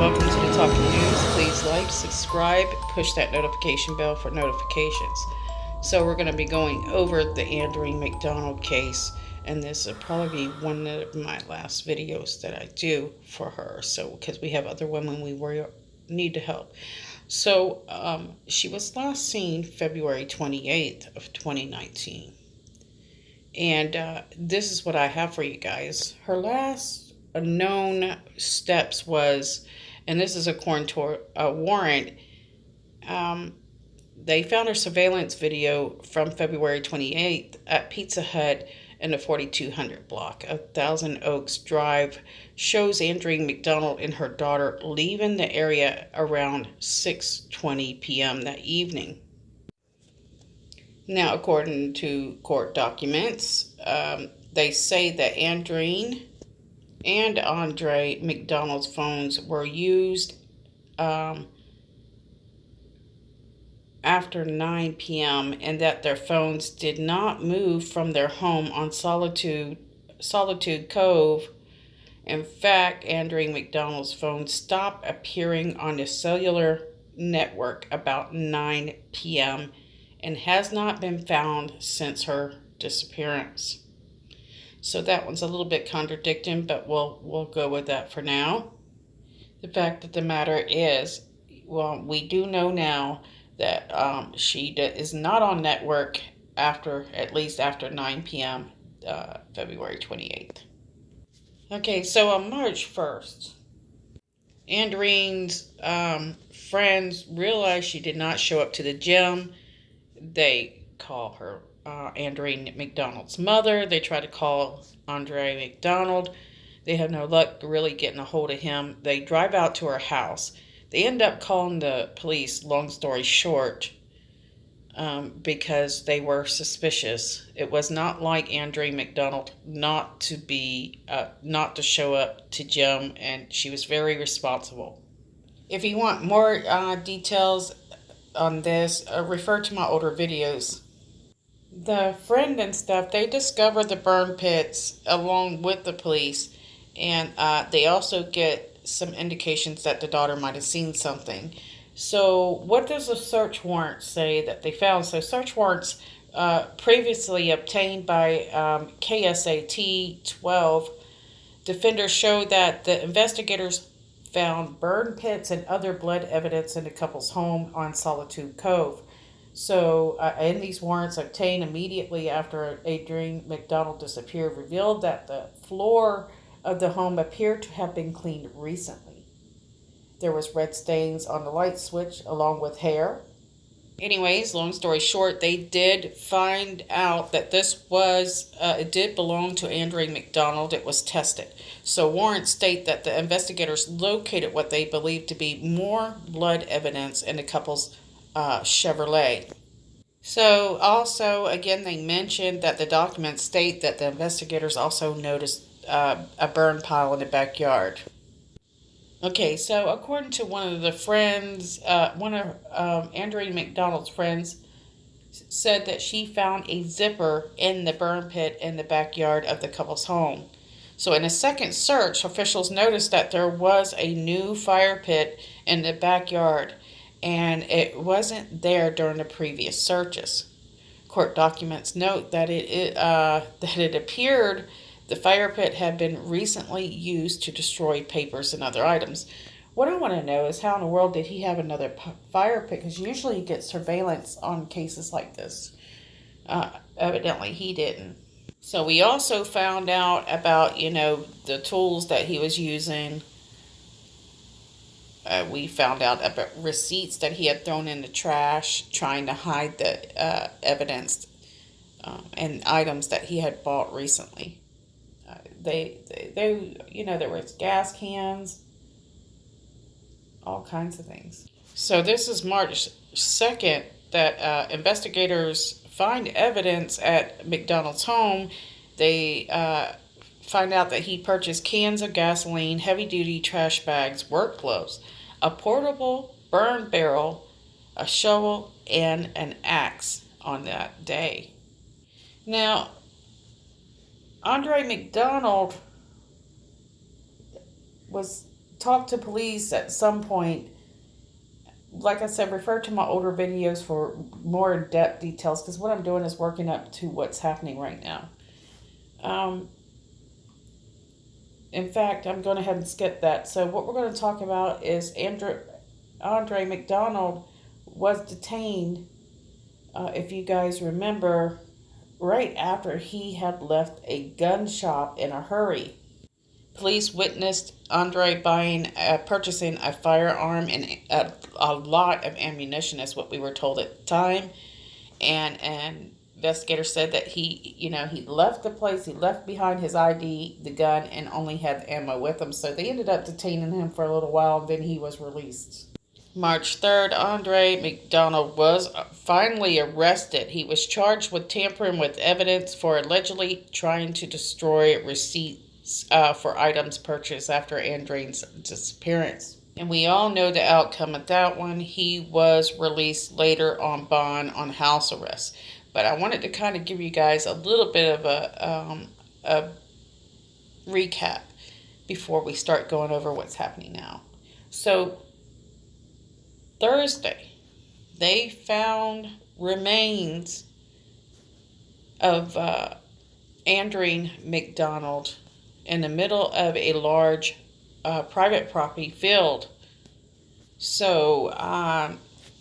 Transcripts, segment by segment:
welcome to the Talking News. Please like, subscribe, push that notification bell for notifications. So we're going to be going over the Andreen McDonald case, and this will probably be one of my last videos that I do for her. So because we have other women we need to help. So she was last seen February 28th of 2019. And this is what I have for you guys. Her last known steps was, and this is according to a warrant, they found her surveillance video from February 28th at Pizza Hut in the 4200 block of Thousand Oaks Drive. Shows Andreen McDonald and her daughter leaving the area around 6:20 p.m. that evening. Now, according to court documents, they say that Andreen and Andre McDonald's phones were used after 9 p.m. and that their phones did not move from their home on Solitude Cove. In fact, Andreen McDonald's phone stopped appearing on the cellular network about 9 p.m. and has not been found since her disappearance. So that one's a little bit contradicting, but we'll go with that for now. The fact of the matter is, well, we do know now that she is not on network at least after 9 p.m. February 28th. Okay, so on March 1st, Andreen's friends realized she did not show up to the gym. They call her Andreen McDonald's mother. They try to call Andre McDonald. They have no luck really getting a hold of him. They drive out to her house. They end up calling the police, long story short, because they were suspicious. It was not like Andreen McDonald not to show up to gym, and she was very responsible. If you want more details on this, refer to my older videos. The friend and stuff, they discovered the burn pits along with the police, and they also get some indications that the daughter might have seen something. So what does the search warrant say that they found? So search warrants previously obtained by KSAT 12 defenders show that the investigators found burn pits and other blood evidence in the couple's home on Solitude Cove. So, and these warrants obtained immediately after Andreen McDonald disappeared revealed that the floor of the home appeared to have been cleaned recently. There was red stains on the light switch along with hair. Anyways, long story short, they did find out that this was, it did belong to Andreen McDonald. It was tested. So warrants state that the investigators located what they believed to be more blood evidence in the couple's Chevrolet. So also, again, they mentioned that the documents state that the investigators also noticed a burn pile in the backyard. Okay, so according to one of the friends, one of Andreen McDonald's friends said that she found a zipper in the burn pit in the backyard of the couple's home. So in a second search, officials noticed that there was a new fire pit in the backyard, and it wasn't there during the previous searches. Court documents note that it appeared the fire pit had been recently used to destroy papers and other items. What I want to know is how in the world did he have another fire pit? Because usually you get surveillance on cases like this. Evidently he didn't. So we also found out about, the tools that he was using. We found out about receipts that he had thrown in the trash, trying to hide the evidence and items that he had bought recently. There was gas cans, all kinds of things. So this is March 2nd that investigators find evidence at McDonald's home. They find out that he purchased cans of gasoline, heavy-duty trash bags, work gloves, a portable burn barrel, a shovel, and an axe on that day. Now, Andre McDonald was talk to police at some point. Like I said, refer to my older videos for more in-depth details, because what I'm doing is working up to what's happening right now. In fact, I'm going ahead and skip that. So what we're going to talk about is Andreen McDonald was detained, if you guys remember, right after he had left a gun shop in a hurry. Police witnessed Andre purchasing a firearm and a lot of ammunition, is what we were told at the time. And investigators said that he left the place, he left behind his ID, the gun, and only had the ammo with him. So they ended up detaining him for a little while, and then he was released. March 3rd, Andreen McDonald was finally arrested. He was charged with tampering with evidence for allegedly trying to destroy receipts for items purchased after Andreen's disappearance. And we all know the outcome of that one. He was released later on bond on house arrest. But I wanted to kind of give you guys a little bit of a recap before we start going over what's happening now. So Thursday, they found remains of Andreen McDonald in the middle of a large private property field. So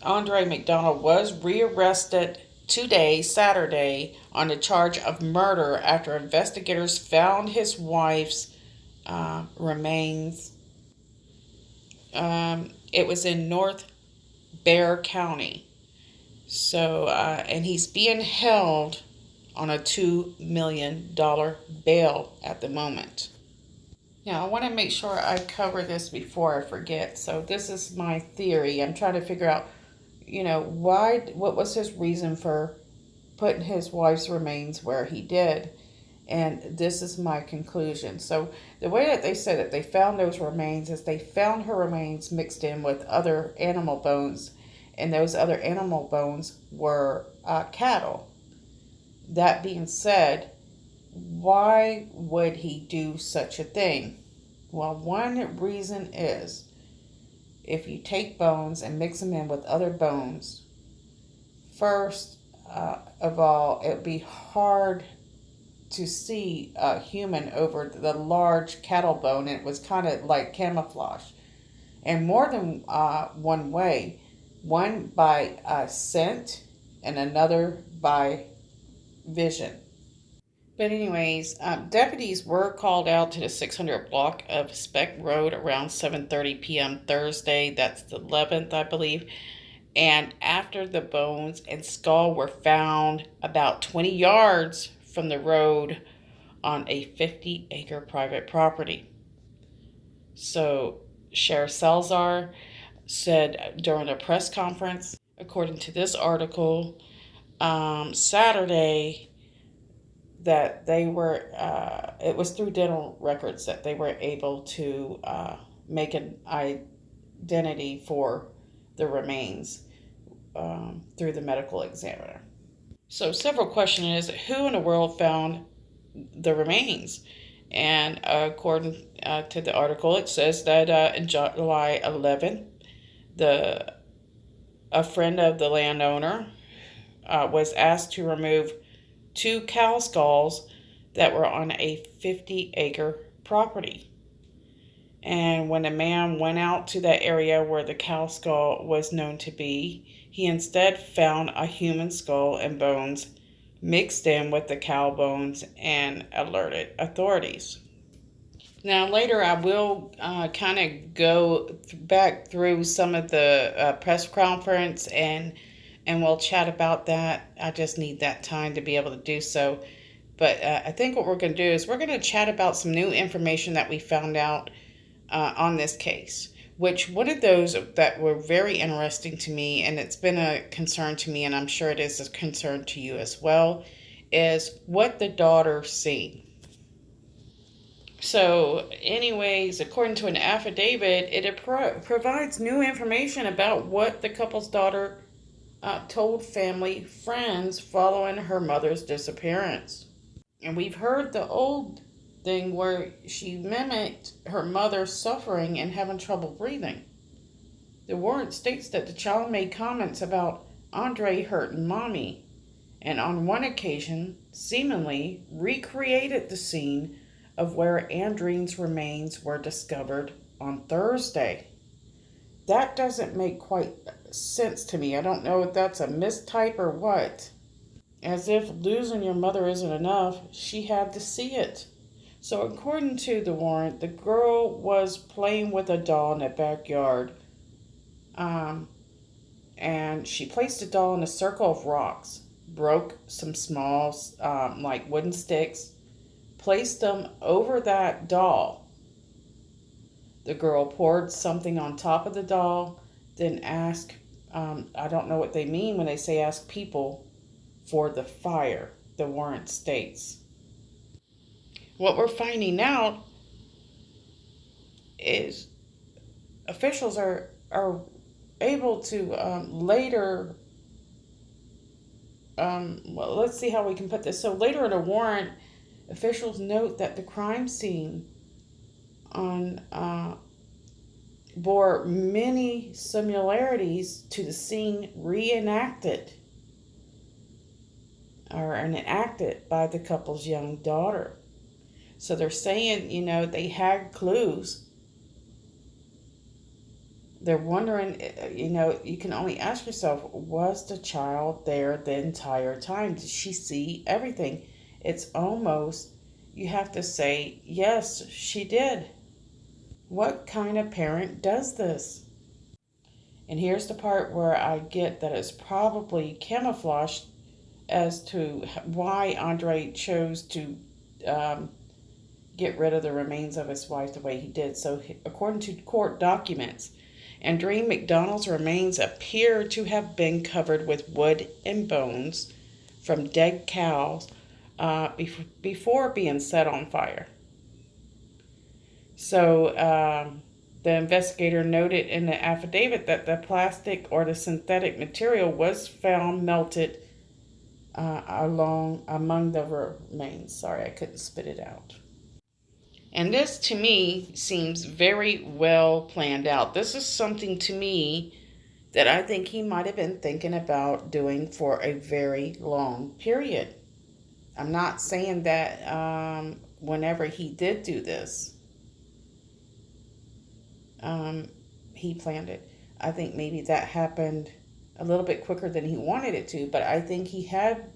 Andreen McDonald was rearrested today, Saturday, on the charge of murder after investigators found his wife's remains. It was in North Bexar County. So, and he's being held on a $2 million bail at the moment. Now, I want to make sure I cover this before I forget. So this is my theory. I'm trying to figure out, what was his reason for putting his wife's remains where he did. And this is my conclusion. So the way that they said that they found those remains is they found her remains mixed in with other animal bones. And those other animal bones were cattle. That being said, why would he do such a thing? Well, one reason is if you take bones and mix them in with other bones, first of all, it would be hard to see a human over the large cattle bone, and it was kind of like camouflage. And more than one way, one by scent and another by vision. But anyways, deputies were called out to the 600 block of Speck Road around 7:30 p.m. Thursday. That's the 11th, I believe. And after the bones and skull were found about 20 yards from the road on a 50-acre private property. So Sheriff Salazar said during a press conference, according to this article, Saturday, that they were, it was through dental records that they were able to make an identity for the remains through the medical examiner. So several questions is, who in the world found the remains? And according to the article, it says that in July 11th, a friend of the landowner was asked to remove 2 cow skulls that were on a 50-acre property. And when the man went out to that area where the cow skull was known to be, he instead found a human skull and bones mixed in with the cow bones and alerted authorities. Now later I will kind of go back through some of the press conference and we'll chat about that. I just need that time to be able to do so. But I think what we're going to do is we're going to chat about some new information that we found out on this case. Which one of those that were very interesting to me, and it's been a concern to me, and I'm sure it is a concern to you as well, is what the daughter seen. So anyways, according to an affidavit, it provides new information about what the couple's daughter told family friends following her mother's disappearance. And we've heard the old thing where she mimicked her mother suffering and having trouble breathing. The warrant states that the child made comments about Andre hurting mommy, and on one occasion, seemingly recreated the scene of where Andreen's remains were discovered on Thursday. That doesn't make quite sense to me. I don't know if that's a mistype or what. As if losing your mother isn't enough, she had to see it. So according to the warrant, the girl was playing with a doll in the backyard. And she placed the doll in a circle of rocks, broke some small, like wooden sticks, placed them over that doll. The girl poured something on top of the doll, then asked, I don't know what they mean when they say ask people for the fire, the warrant states. What we're finding out is officials are able to later, well, let's see how we can put this. So later in a warrant, officials note that the crime scene bore many similarities to the scene reenacted or enacted by the couple's young daughter. So they're saying, they had clues. They're wondering, you can only ask yourself, was the child there the entire time? Did she see everything? It's almost, you have to say, yes, she did. What kind of parent does this? And here's the part where I get that it's probably camouflaged as to why Andre chose to get rid of the remains of his wife the way he did. So according to court documents, Andreen McDonald's remains appear to have been covered with wood and bones from dead cows before being set on fire. So the investigator noted in the affidavit that the plastic or the synthetic material was found melted among the remains. Sorry, I couldn't spit it out. And this, to me, seems very well planned out. This is something, to me, that I think he might have been thinking about doing for a very long period. I'm not saying that whenever he did do this, he planned it. I think maybe that happened a little bit quicker than he wanted it to, but I think he had,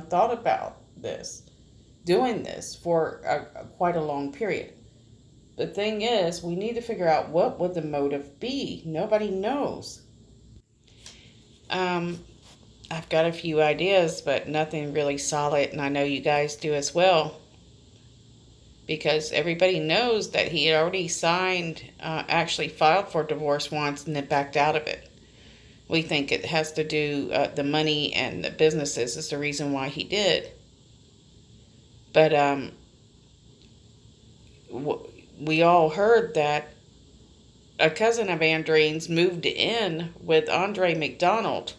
thought about this. Doing this for quite a long period. The thing is, we need to figure out what would the motive be. Nobody knows. I've got a few ideas, but nothing really solid, and I know you guys do as well. Because everybody knows that he had already actually filed for divorce once and then backed out of it. We think it has to do, the money and the businesses is the reason why he did. But we all heard that a cousin of Andreen's moved in with Andre McDonald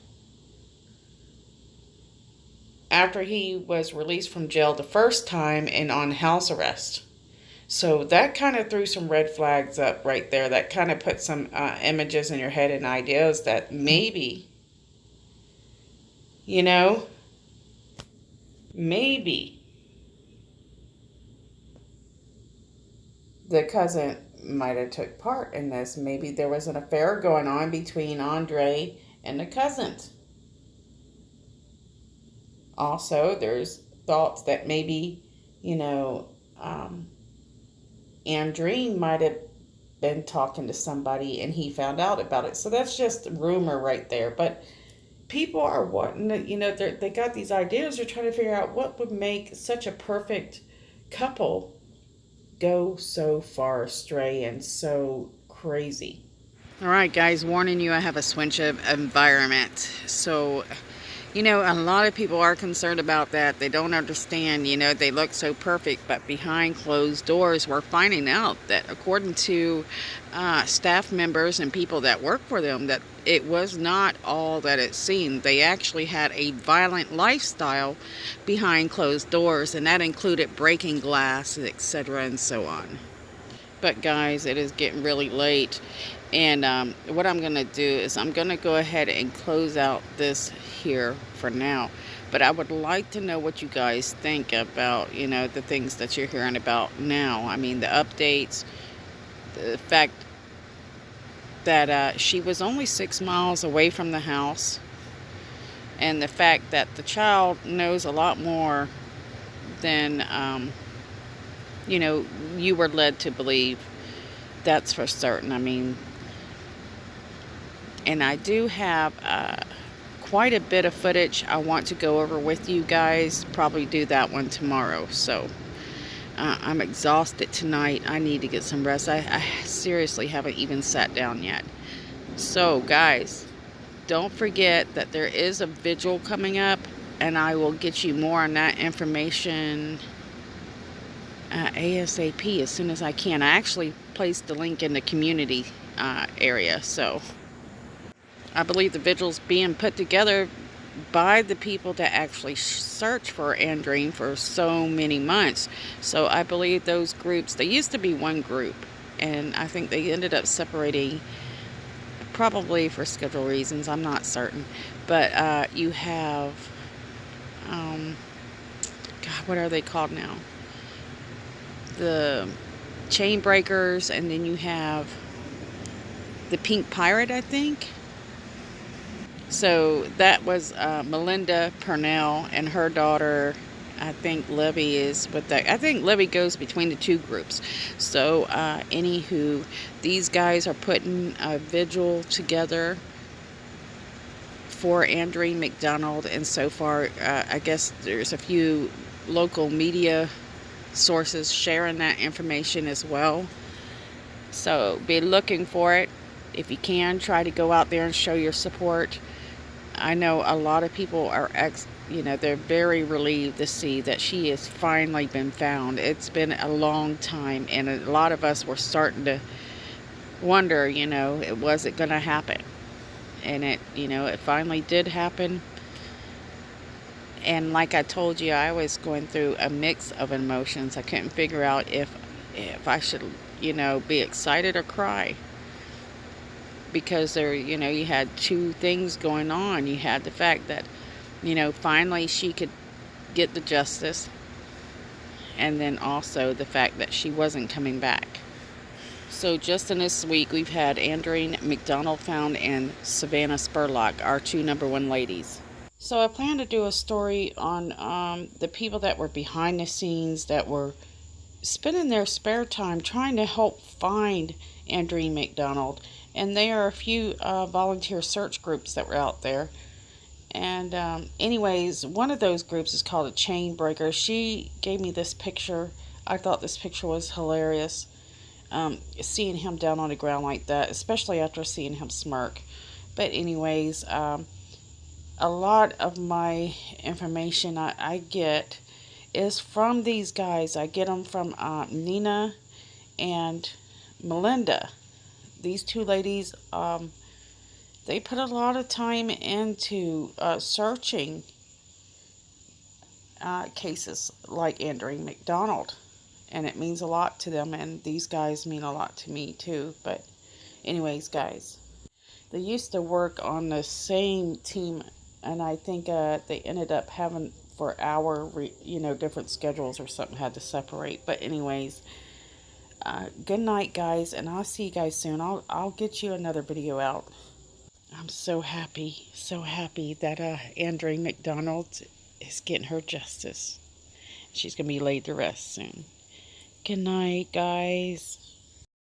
after he was released from jail the first time and on house arrest. So that kind of threw some red flags up right there. That kind of put some images in your head and ideas that maybe, maybe the cousin might have took part in this. Maybe there was an affair going on between Andre and the cousin. Also, there's thoughts that maybe, Andreen might have been talking to somebody and he found out about it. So that's just rumor right there. But people are wanting to, they got these ideas. They're trying to figure out what would make such a perfect couple go so far astray and so crazy. All right, guys, warning you, I have a switch of environment. So You know, a lot of people are concerned about that. They don't understand, you know, they look so perfect, but behind closed doors, we're finding out that according to staff members and people that work for them, that it was not all that it seemed. They actually had a violent lifestyle behind closed doors, and that included breaking glass, etc., and so on. But guys, it is getting really late, and what I'm gonna do is I'm gonna go ahead and close out this here for now. But I would like to know what you guys think about, you know, the things that you're hearing about now. I mean, the updates, the fact that she was only 6 miles away from the house, and the fact that the child knows a lot more than you know, you were led to believe. That's for certain. I mean, and I do have quite a bit of footage I want to go over with you guys. Probably do that one tomorrow. So I'm exhausted tonight. I need to get some rest. I seriously haven't even sat down yet. So guys, don't forget that there is a vigil coming up, and I will get you more on that information ASAP as soon as I can. I actually placed the link in the community area, so I believe the vigil's being put together by the people that actually search for Andreen for so many months. So I believe those groups, they used to be one group, and I think they ended up separating, probably for schedule reasons, I'm not certain. But you have God, what are they called now? The chain breakers, and then you have the pink pirate, I think. So that was Melinda Purnell and her daughter. I think Libby is with that. I think Libby goes between the two groups. So anywho, these guys are putting a vigil together for Andreen McDonald, and so far I guess there's a few local media sources sharing that information as well. So be looking for it. If you can, try to go out there and show your support. I know a lot of people are you know, they're very relieved to see that she has finally been found. It's been a long time, and a lot of us were starting to wonder, you know, was it going to happen? And it, you know, it finally did happen. And like I told you, I was going through a mix of emotions. I couldn't figure out if I should, you know, be excited or cry. Because there, you know, you had two things going on. You had the fact that, you know, finally she could get the justice. And then also the fact that she wasn't coming back. So just in this week, we've had Andreen McDonald found and Savannah Spurlock, our two #1 ladies. So I plan to do a story on the people that were behind the scenes, that were spending their spare time trying to help find Andreen McDonald. And there are a few volunteer search groups that were out there. And anyways, one of those groups is called a Chain Breaker. She gave me this picture. I thought this picture was hilarious. Seeing him down on the ground like that, especially after seeing him smirk. But anyways, a lot of my information I get is from these guys. I get them from Nina and Melinda. These two ladies, they put a lot of time into searching cases like Andreen McDonald. And it means a lot to them, and these guys mean a lot to me too. But anyways, guys, they used to work on the same team, and I think they ended up having for you know, different schedules or something, had to separate. But anyways, good night, guys, and I'll see you guys soon. I'll get you another video out. I'm so happy that Andreen McDonald is getting her justice. She's gonna be laid to rest soon. Good night, guys.